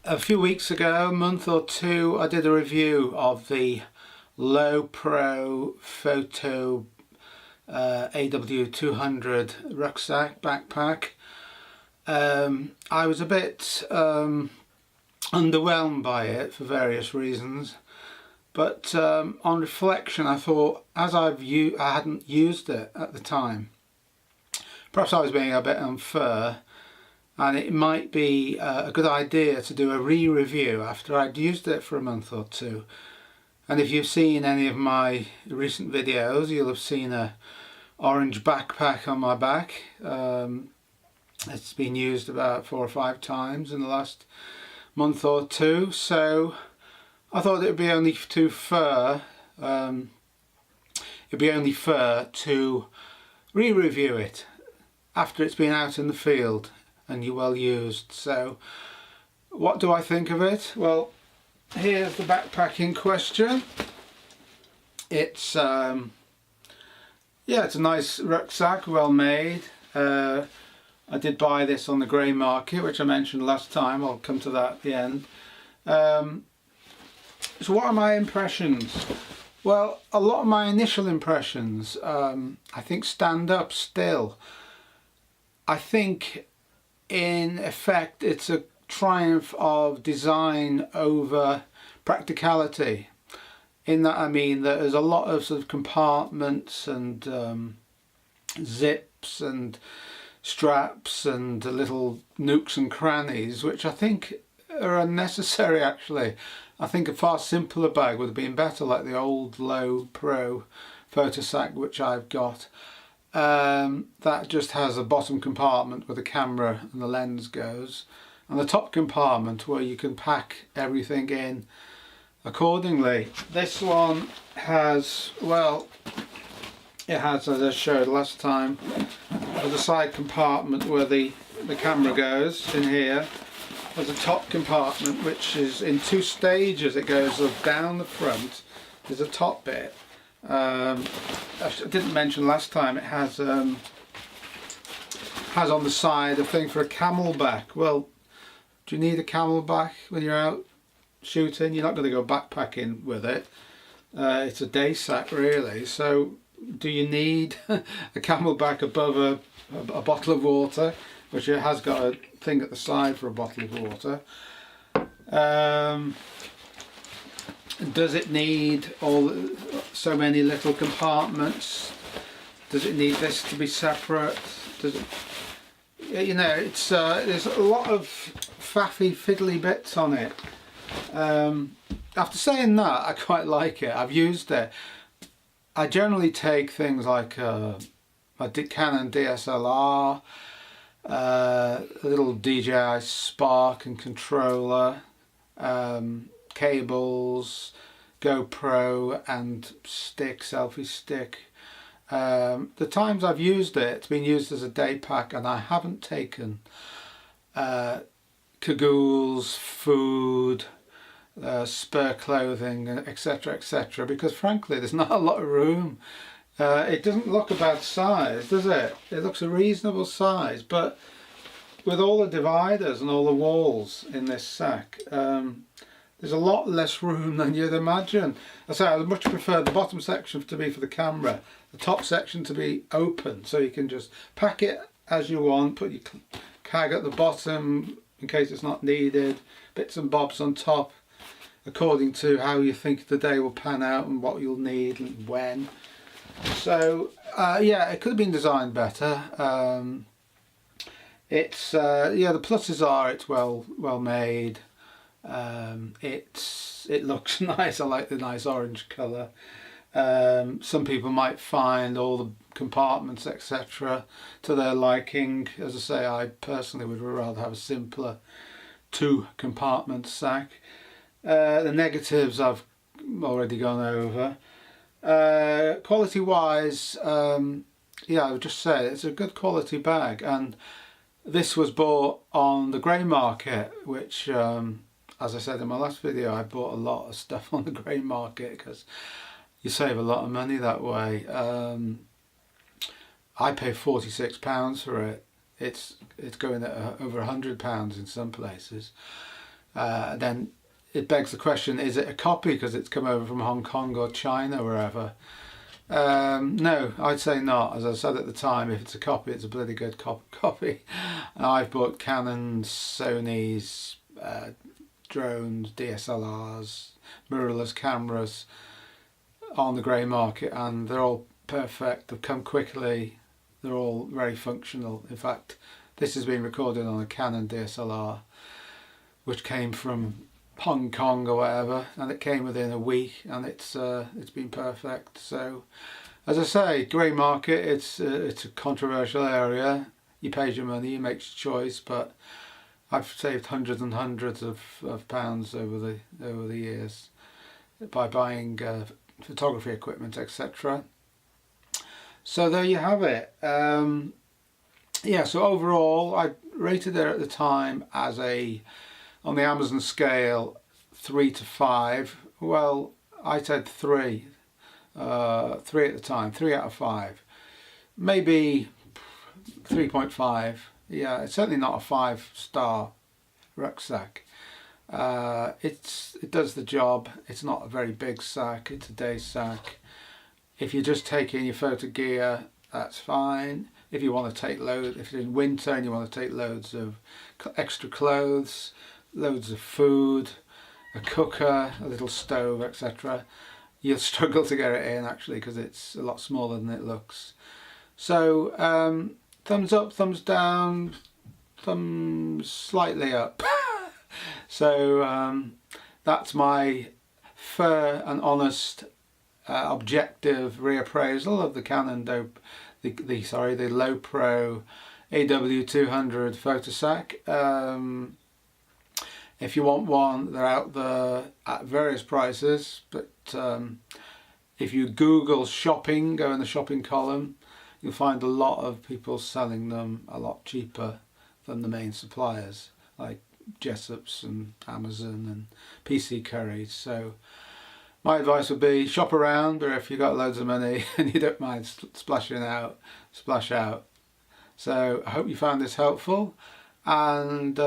A few weeks ago, a month or two, I did a review of the Lowpro Photo AW200 rucksack backpack. I was a bit underwhelmed by it for various reasons, but on reflection I thought, as I hadn't used it at the time, perhaps I was being a bit unfair, and it might be a good idea to do a re-review after I'd used it for a month or two. And if you've seen any of my recent videos, you'll have seen a orange backpack on my back. It's been used about 4 or 5 times in the last month or two, so I thought it would be only fair to re-review it after it's been out in the field and you're well used. So what do I think of it? Well, here's the backpack in question. It's it's a nice rucksack, well made. I did buy this on the grey market, which I mentioned last time. I'll come to that at the end. So what are my impressions? Well, a lot of my initial impressions I think stand up still. I think in effect it's a triumph of design over practicality, in that I mean that there's a lot of sort of compartments and zips and straps and little nooks and crannies which I think are unnecessary actually. I think a far simpler bag would have been better, like the old Lowpro Photosack which I've got. That just has a bottom compartment where the camera and the lens goes, and the top compartment where you can pack everything in accordingly. This one has, well, it has, as I showed last time, the side compartment where the camera goes in here. There's a top compartment which is in 2 stages. It goes down the front. There's a top bit. I didn't mention last time, it has on the side a thing for a camelback. Well, do you need a camelback when you're out shooting? You're not going to go backpacking with it. It's a day sack really, so do you need a camelback above a bottle of water, which it has got a thing at the side for a bottle of water? Does it need so many little compartments? Does it need this to be separate? Does it, you know, it's there's a lot of faffy fiddly bits on it. After saying that, I quite like it. I've used it. I generally take things like a Canon DSLR, a little DJI Spark and controller, cables, GoPro and selfie stick. The times I've used it, it's been used as a day pack, and I haven't taken cagoules, food, spare clothing, etc, etc, because frankly there's not a lot of room. It doesn't look a bad size, does it? It looks a reasonable size, but with all the dividers and all the walls in this sack, there's a lot less room than you'd imagine. I say I would much prefer the bottom section to be for the camera, the top section to be open, so you can just pack it as you want, put your cag at the bottom in case it's not needed, bits and bobs on top according to how you think the day will pan out and what you'll need and when. So yeah, it could have been designed better. It's yeah, the pluses are it's well made. It looks nice. I like the nice orange colour. Some people might find all the compartments etc to their liking. As I say, I personally would rather have a simpler 2 compartment sack. The negatives I've already gone over. Quality wise, yeah, I would just say it's a good quality bag, and this was bought on the grey market, which as I said in my last video, I bought a lot of stuff on the grey market because you save a lot of money that way. I paid £46 for it. It's going at over £100 in some places. Then it begs the question, is it a copy because it's come over from Hong Kong or China or wherever? No, I'd say not. As I said at the time, if it's a copy, it's a bloody good copy. I've bought Canons, Sonys, drones, DSLRs, mirrorless cameras on the grey market, and they're all perfect. They've come quickly. They're all very functional. In fact, this has been recorded on a Canon DSLR, which came from Hong Kong or whatever, and it came within a week, and it's been perfect. So, as I say, grey market. It's a controversial area. You pay your money, you make your choice, but I've saved hundreds and hundreds of pounds over the years by buying photography equipment, etc. So there you have it. Yeah, so overall I rated it at the time as on the Amazon scale 3 to 5. Well, I said 3. 3 at the time, 3 out of 5. Maybe 3.5. Yeah, it's certainly not a 5-star rucksack. It does the job. It's not a very big sack, it's a day sack. If you're just taking your photo gear, that's fine. If you want to take loads, if you're in winter and you want to take loads of extra clothes, loads of food, a cooker, a little stove, etc., you'll struggle to get it in actually, because it's a lot smaller than it looks. So thumbs up, thumbs down, thumbs slightly up. So that's my fair and honest objective reappraisal of the Canon the Lowpro AW200 Photosack. If you want one, they're out there at various prices, but if you Google shopping, go in the shopping column, you'll find a lot of people selling them a lot cheaper than the main suppliers, like Jessop's and Amazon and PC Currys. So my advice would be shop around, or if you've got loads of money and you don't mind splashing out, splash out. So I hope you found this helpful, and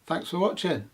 thanks for watching.